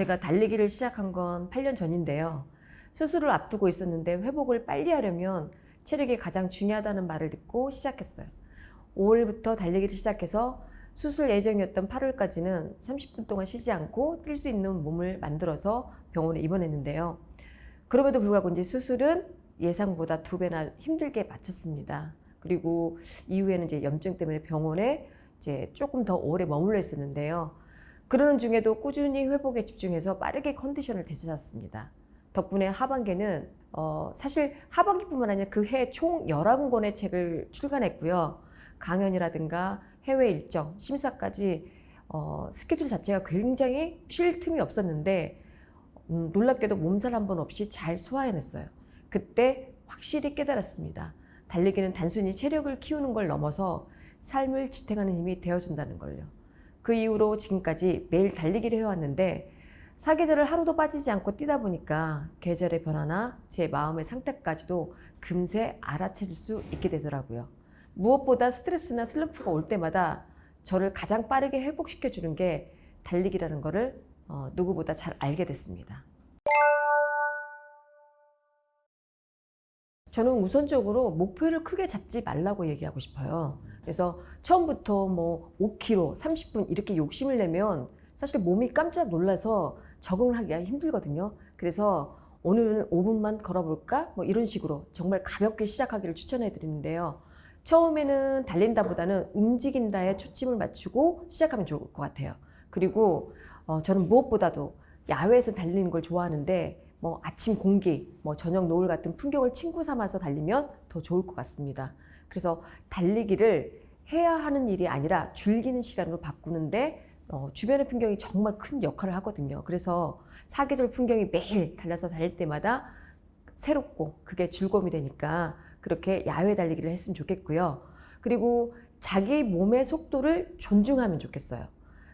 제가 달리기를 시작한 건 8년 전인데요. 수술을 앞두고 있었는데 회복을 빨리 하려면 체력이 가장 중요하다는 말을 듣고 시작했어요. 5월부터 달리기를 시작해서 수술 예정이었던 8월까지는 30분 동안 쉬지 않고 뛸 수 있는 몸을 만들어서 병원에 입원했는데요. 그럼에도 불구하고 이제 수술은 예상보다 2배나 힘들게 마쳤습니다. 그리고 이후에는 이제 염증 때문에 병원에 이제 조금 더 오래 머물러 있었는데요. 그러는 중에도 꾸준히 회복에 집중해서 빠르게 컨디션을 되찾았습니다. 덕분에 하반기는 사실 하반기뿐만 아니라 그 해 총 11권의 책을 출간했고요. 강연이라든가 해외 일정, 심사까지 스케줄 자체가 굉장히 쉴 틈이 없었는데 놀랍게도 몸살 한 번 없이 잘 소화해냈어요. 그때 확실히 깨달았습니다. 달리기는 단순히 체력을 키우는 걸 넘어서 삶을 지탱하는 힘이 되어준다는 걸요. 그 이후로 지금까지 매일 달리기를 해왔는데 사계절을 하루도 빠지지 않고 뛰다 보니까 계절의 변화나 제 마음의 상태까지도 금세 알아차릴 수 있게 되더라고요. 무엇보다 스트레스나 슬럼프가 올 때마다 저를 가장 빠르게 회복시켜주는 게 달리기라는 거를 누구보다 잘 알게 됐습니다. 저는 우선적으로 목표를 크게 잡지 말라고 얘기하고 싶어요. 그래서 처음부터 뭐 5km, 30분 이렇게 욕심을 내면 사실 몸이 깜짝 놀라서 적응을 하기가 힘들거든요. 그래서 오늘은 5분만 걸어볼까? 뭐 이런 식으로 정말 가볍게 시작하기를 추천해 드리는데요. 처음에는 달린다보다는 움직인다에 초점을 맞추고 시작하면 좋을 것 같아요. 그리고 저는 무엇보다도 야외에서 달리는 걸 좋아하는데 뭐 아침 공기, 뭐 저녁 노을 같은 풍경을 친구 삼아서 달리면 더 좋을 것 같습니다. 그래서 달리기를 해야 하는 일이 아니라 즐기는 시간으로 바꾸는데 주변의 풍경이 정말 큰 역할을 하거든요. 그래서 사계절 풍경이 매일 달려서 달릴 때마다 새롭고 그게 즐거움이 되니까 그렇게 야외 달리기를 했으면 좋겠고요. 그리고 자기 몸의 속도를 존중하면 좋겠어요.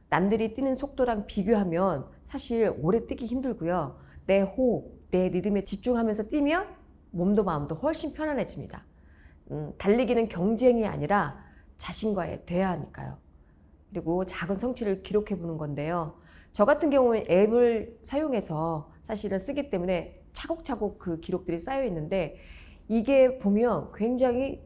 남들이 뛰는 속도랑 비교하면 사실 오래 뛰기 힘들고요. 내 호흡, 내 리듬에 집중하면서 뛰면 몸도 마음도 훨씬 편안해집니다. 달리기는 경쟁이 아니라 자신과의 대화니까요. 그리고 작은 성취를 기록해 보는 건데요. 저 같은 경우는 앱을 사용해서 사실은 쓰기 때문에 차곡차곡 그 기록들이 쌓여 있는데 이게 보면 굉장히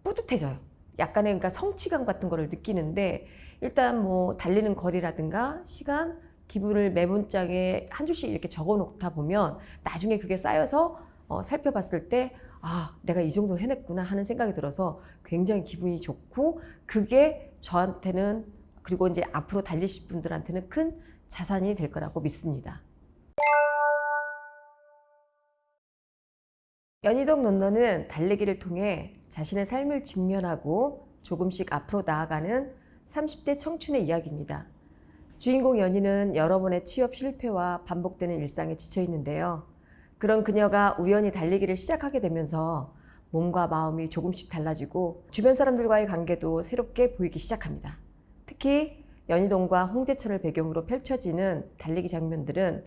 뿌듯해져요. 약간의 그러니까 성취감 같은 거를 느끼는데 일단 뭐 달리는 거리라든가 시간, 기분을 메모장에 한 줄씩 이렇게 적어 놓다 보면 나중에 그게 쌓여서 살펴봤을 때 아, 내가 이 정도 해냈구나 하는 생각이 들어서 굉장히 기분이 좋고 그게 저한테는 그리고 이제 앞으로 달리실 분들한테는 큰 자산이 될 거라고 믿습니다. 연희동 런너는 달리기를 통해 자신의 삶을 직면하고 조금씩 앞으로 나아가는 30대 청춘의 이야기입니다. 주인공 연희는 여러 번의 취업 실패와 반복되는 일상에 지쳐 있는데요. 그런 그녀가 우연히 달리기를 시작하게 되면서 몸과 마음이 조금씩 달라지고 주변 사람들과의 관계도 새롭게 보이기 시작합니다. 특히 연희동과 홍제천을 배경으로 펼쳐지는 달리기 장면들은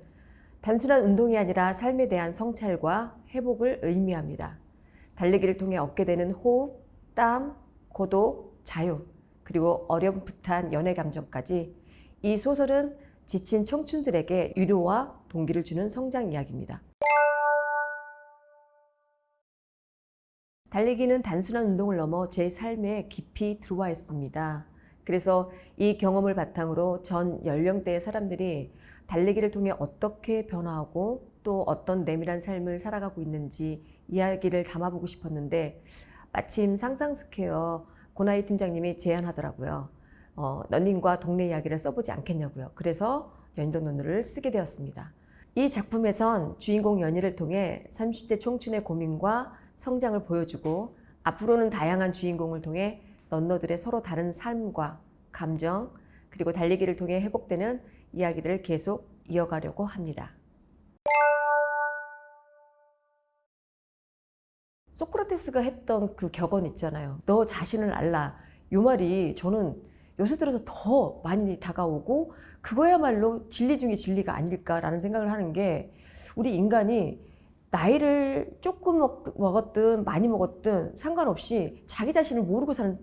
단순한 운동이 아니라 삶에 대한 성찰과 회복을 의미합니다. 달리기를 통해 얻게 되는 호흡, 땀, 고독, 자유, 그리고 어렴풋한 연애 감정까지 이 소설은 지친 청춘들에게 위로와 동기를 주는 성장 이야기입니다. 달리기는 단순한 운동을 넘어 제 삶에 깊이 들어와 있습니다. 그래서 이 경험을 바탕으로 전 연령대의 사람들이 달리기를 통해 어떻게 변화하고 또 어떤 내밀한 삶을 살아가고 있는지 이야기를 담아보고 싶었는데 마침 상상스퀘어 고나희 팀장님이 제안하더라고요. 런닝과 동네 이야기를 써보지 않겠냐고요. 그래서 연희동 런너를 쓰게 되었습니다. 이 작품에선 주인공 연희를 통해 30대 청춘의 고민과 성장을 보여주고 앞으로는 다양한 주인공을 통해 런너들의 서로 다른 삶과 감정 그리고 달리기를 통해 회복되는 이야기들을 계속 이어가려고 합니다. 소크라테스가 했던 그 격언 있잖아요. 너 자신을 알라. 이 말이 저는 요새 들어서 더 많이 다가오고 그거야말로 진리 중에 진리가 아닐까라는 생각을 하는 게 우리 인간이 나이를 조금 먹었든 많이 먹었든 상관없이 자기 자신을 모르고 사는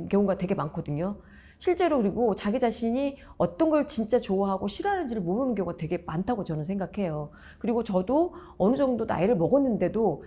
경우가 되게 많거든요. 실제로. 그리고 자기 자신이 어떤 걸 진짜 좋아하고 싫어하는지를 모르는 경우가 되게 많다고 저는 생각해요. 그리고 저도 어느 정도 나이를 먹었는데도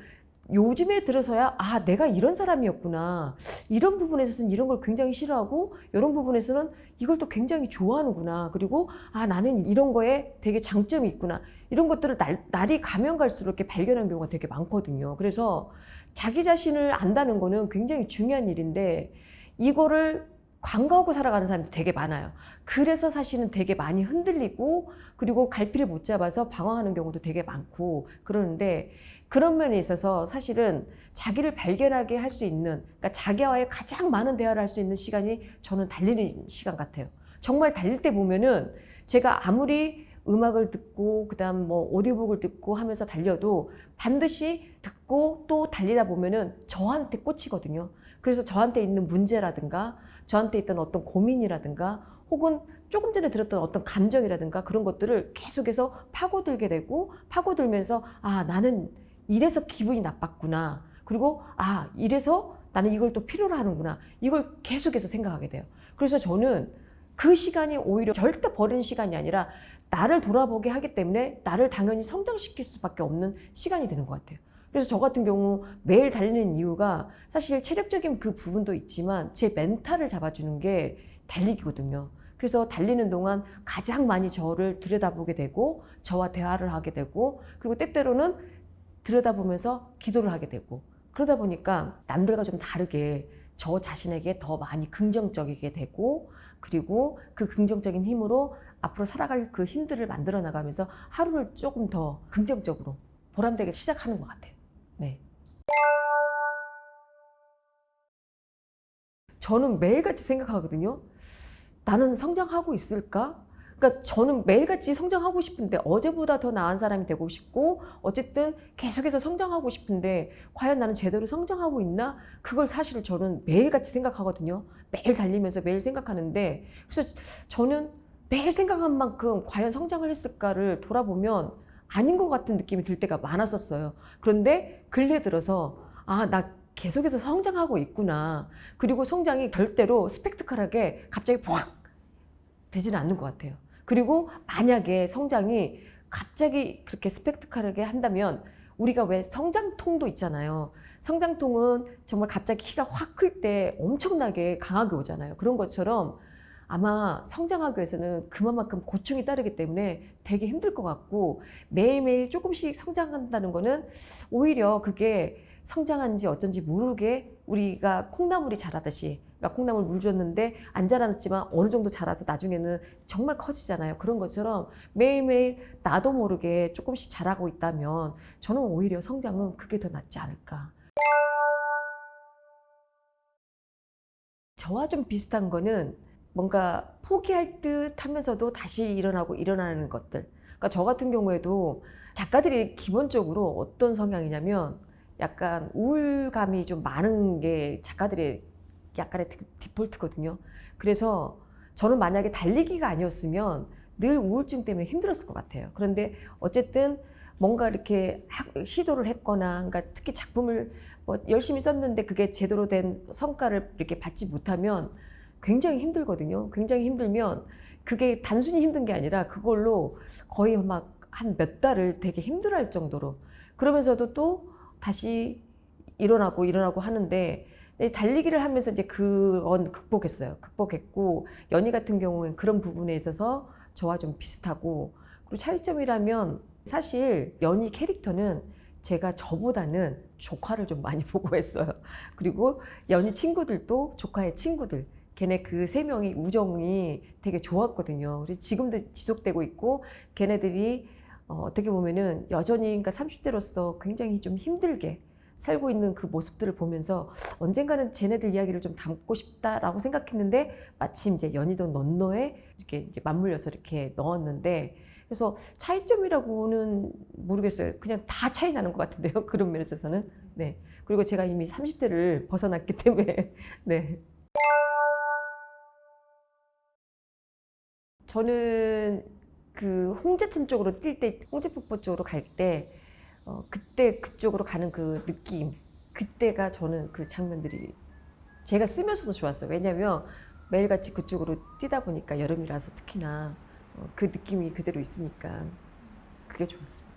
요즘에 들어서야 아, 내가 이런 사람이었구나. 이런 부분에서는 이런 걸 굉장히 싫어하고 이런 부분에서는 이걸 또 굉장히 좋아하는구나. 그리고 아, 나는 이런 거에 되게 장점이 있구나. 이런 것들을 날이 가면 갈수록 이렇게 발견하는 경우가 되게 많거든요. 그래서 자기 자신을 안다는 거는 굉장히 중요한 일인데 이거를 관가하고 살아가는 사람들이 되게 많아요. 그래서 사실은 되게 많이 흔들리고 그리고 갈피를 못 잡아서 방황하는 경우도 되게 많고 그러는데 그런 면에 있어서 사실은 자기를 발견하게 할 수 있는, 그러니까 자기와의 가장 많은 대화를 할 수 있는 시간이 저는 달리는 시간 같아요. 정말 달릴 때 보면은 제가 아무리 음악을 듣고 그다음 뭐 오디오북을 듣고 하면서 달려도 반드시 듣고 또 달리다 보면은 저한테 꽂히거든요. 그래서 저한테 있는 문제라든가 저한테 있던 어떤 고민이라든가 혹은 조금 전에 들었던 어떤 감정이라든가 그런 것들을 계속해서 파고들게 되고 파고들면서 아, 나는 이래서 기분이 나빴구나. 그리고 아, 이래서 나는 이걸 또 필요로 하는구나. 이걸 계속해서 생각하게 돼요. 그래서 저는 그 시간이 오히려 절대 버리는 시간이 아니라 나를 돌아보게 하기 때문에 나를 당연히 성장시킬 수밖에 없는 시간이 되는 것 같아요. 그래서 저 같은 경우 매일 달리는 이유가 사실 체력적인 그 부분도 있지만 제 멘탈을 잡아주는 게 달리기거든요. 그래서 달리는 동안 가장 많이 저를 들여다보게 되고 저와 대화를 하게 되고 그리고 때때로는 들여다보면서 기도를 하게 되고 그러다 보니까 남들과 좀 다르게 저 자신에게 더 많이 긍정적이게 되고 그리고 그 긍정적인 힘으로 앞으로 살아갈 그 힘들을 만들어 나가면서 하루를 조금 더 긍정적으로 보람되게 시작하는 것 같아요. 네. 저는 매일같이 생각하거든요. 나는 성장하고 있을까? 그러니까 저는 매일같이 성장하고 싶은데 어제보다 더 나은 사람이 되고 싶고 어쨌든 계속해서 성장하고 싶은데 과연 나는 제대로 성장하고 있나? 그걸 사실 저는 매일같이 생각하거든요. 매일 달리면서 매일 생각하는데 그래서 저는 매일 생각한 만큼 과연 성장을 했을까를 돌아보면 아닌 것 같은 느낌이 들 때가 많았었어요. 그런데 근래 들어서 아, 나 계속해서 성장하고 있구나. 그리고 성장이 절대로 스펙타클하게 갑자기 확 되지는 않는 것 같아요. 그리고 만약에 성장이 갑자기 그렇게 스펙타클하게 한다면 우리가 왜 성장통도 있잖아요. 성장통은 정말 갑자기 키가 확 클 때 엄청나게 강하게 오잖아요. 그런 것처럼 아마 성장하기 위해서는 그만큼 고충이 따르기 때문에 되게 힘들 것 같고 매일매일 조금씩 성장한다는 거는 오히려 그게 성장한지 어쩐지 모르게 우리가 콩나물이 자라듯이 그러니까 콩나물 물 줬는데 안 자랐지만 어느 정도 자라서 나중에는 정말 커지잖아요. 그런 것처럼 매일매일 나도 모르게 조금씩 자라고 있다면 저는 오히려 성장은 그게 더 낫지 않을까. 저와 좀 비슷한 거는 뭔가 포기할 듯 하면서도 다시 일어나고 일어나는 것들. 그러니까 저 같은 경우에도 작가들이 기본적으로 어떤 성향이냐면 약간 우울감이 좀 많은 게 작가들의 약간의 디폴트거든요. 그래서 저는 만약에 달리기가 아니었으면 늘 우울증 때문에 힘들었을 것 같아요. 그런데 어쨌든 뭔가 이렇게 시도를 했거나, 그러니까 특히 작품을 뭐 열심히 썼는데 그게 제대로 된 성과를 이렇게 받지 못하면 굉장히 힘들거든요. 굉장히 힘들면 그게 단순히 힘든 게 아니라 그걸로 거의 막 한 몇 달을 되게 힘들어할 정도로 그러면서도 또 다시 일어나고 하는데 달리기를 하면서 이제 그건 극복했어요. 극복했고 연희 같은 경우는 그런 부분에 있어서 저와 좀 비슷하고 그리고 차이점이라면 사실 연희 캐릭터는 제가 저보다는 조카를 좀 많이 보고 했어요. 그리고 연희 친구들도 조카의 친구들 걔네 그 세 명이 우정이 되게 좋았거든요. 그래서 지금도 지속되고 있고 걔네들이 어떻게 보면은 여전히 그러니까 30대로서 굉장히 좀 힘들게 살고 있는 그 모습들을 보면서 언젠가는 쟤네들 이야기를 좀 담고 싶다라고 생각했는데 마침 이제 연희도 넌노에 이렇게 이제 맞물려서 이렇게 넣었는데 그래서 차이점이라고는 모르겠어요. 그냥 다 차이 나는 것 같은데요. 그런 면에 있어서는. 네. 그리고 제가 이미 30대를 벗어났기 때문에 네. 저는 그 홍제천 쪽으로 뛸 때, 홍제폭포 쪽으로 갈 때, 그때 그쪽으로 가는 그 느낌, 그때가 저는 그 장면들이 제가 쓰면서도 좋았어요. 왜냐면 매일같이 그쪽으로 뛰다 보니까 여름이라서 특히나 그 느낌이 그대로 있으니까 그게 좋았습니다.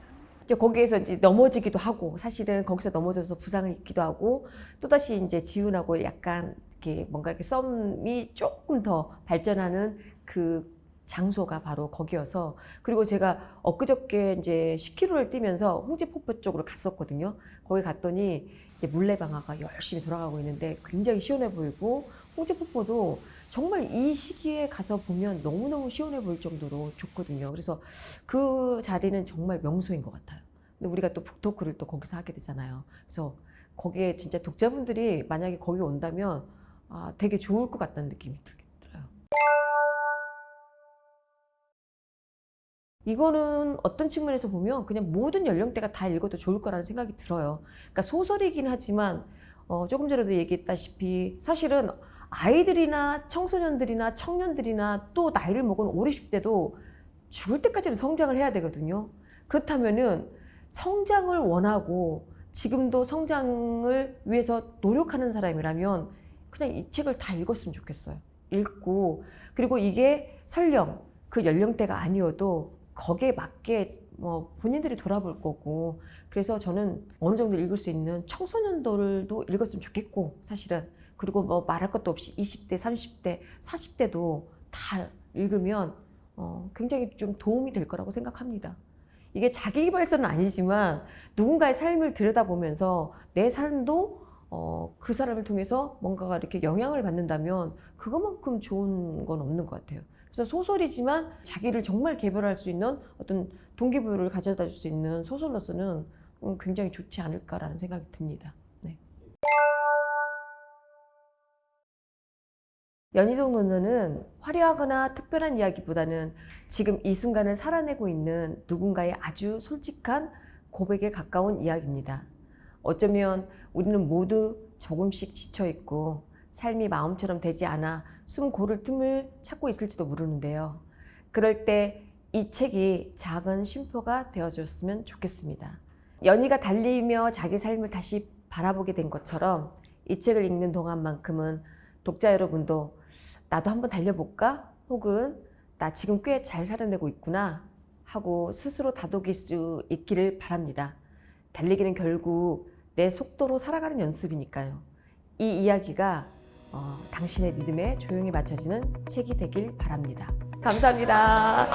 이제 거기에서 이제 넘어지기도 하고 사실은 거기서 넘어져서 부상을 입기도 하고 또다시 이제 지훈하고 약간 이렇게 뭔가 이렇게 썸이 조금 더 발전하는 그 장소가 바로 거기여서 그리고 제가 엊그저께 이제 10km를 뛰면서 홍지폭포 쪽으로 갔었거든요. 거기 갔더니 이제 물레방아가 열심히 돌아가고 있는데 굉장히 시원해 보이고 홍지폭포도 정말 이 시기에 가서 보면 너무너무 시원해 보일 정도로 좋거든요. 그래서 그 자리는 정말 명소인 것 같아요. 근데 우리가 또 북토크를 또 거기서 하게 되잖아요. 그래서 거기에 진짜 독자분들이 만약에 거기 온다면 되게 좋을 것 같다는 느낌이 들어요. 이거는 어떤 측면에서 보면 그냥 모든 연령대가 다 읽어도 좋을 거라는 생각이 들어요. 그러니까 소설이긴 하지만 조금 전에도 얘기했다시피 사실은 아이들이나 청소년들이나 청년들이나 또 나이를 먹은 5, 60대도 죽을 때까지는 성장을 해야 되거든요. 그렇다면은 성장을 원하고 지금도 성장을 위해서 노력하는 사람이라면 그냥 이 책을 다 읽었으면 좋겠어요. 읽고 그리고 이게 설령 그 연령대가 아니어도 거기에 맞게 본인들이 돌아볼 거고 그래서 저는 어느 정도 읽을 수 있는 청소년들도 읽었으면 좋겠고 사실은 그리고 뭐 말할 것도 없이 20대, 30대, 40대도 다 읽으면 굉장히 좀 도움이 될 거라고 생각합니다. 이게 자기계발서는 아니지만 누군가의 삶을 들여다보면서 내 삶도 그 사람을 통해서 뭔가가 이렇게 영향을 받는다면 그것만큼 좋은 건 없는 것 같아요. 그래서 소설이지만 자기를 정말 개발할 수 있는 어떤 동기부여를 가져다 줄 수 있는 소설로서는 굉장히 좋지 않을까라는 생각이 듭니다. 네. 연희동 논문은 화려하거나 특별한 이야기보다는 지금 이 순간을 살아내고 있는 누군가의 아주 솔직한 고백에 가까운 이야기입니다. 어쩌면 우리는 모두 조금씩 지쳐있고 삶이 마음처럼 되지 않아 숨 고를 틈을 찾고 있을지도 모르는데요. 그럴 때 이 책이 작은 쉼표가 되어줬으면 좋겠습니다. 연희가 달리며 자기 삶을 다시 바라보게 된 것처럼 이 책을 읽는 동안만큼은 독자 여러분도 나도 한번 달려볼까? 혹은 나 지금 꽤 잘 살아내고 있구나 하고 스스로 다독일 수 있기를 바랍니다. 달리기는 결국 내 속도로 살아가는 연습이니까요. 이 이야기가 당신의 리듬에 조용히 맞춰지는 책이 되길 바랍니다. 감사합니다.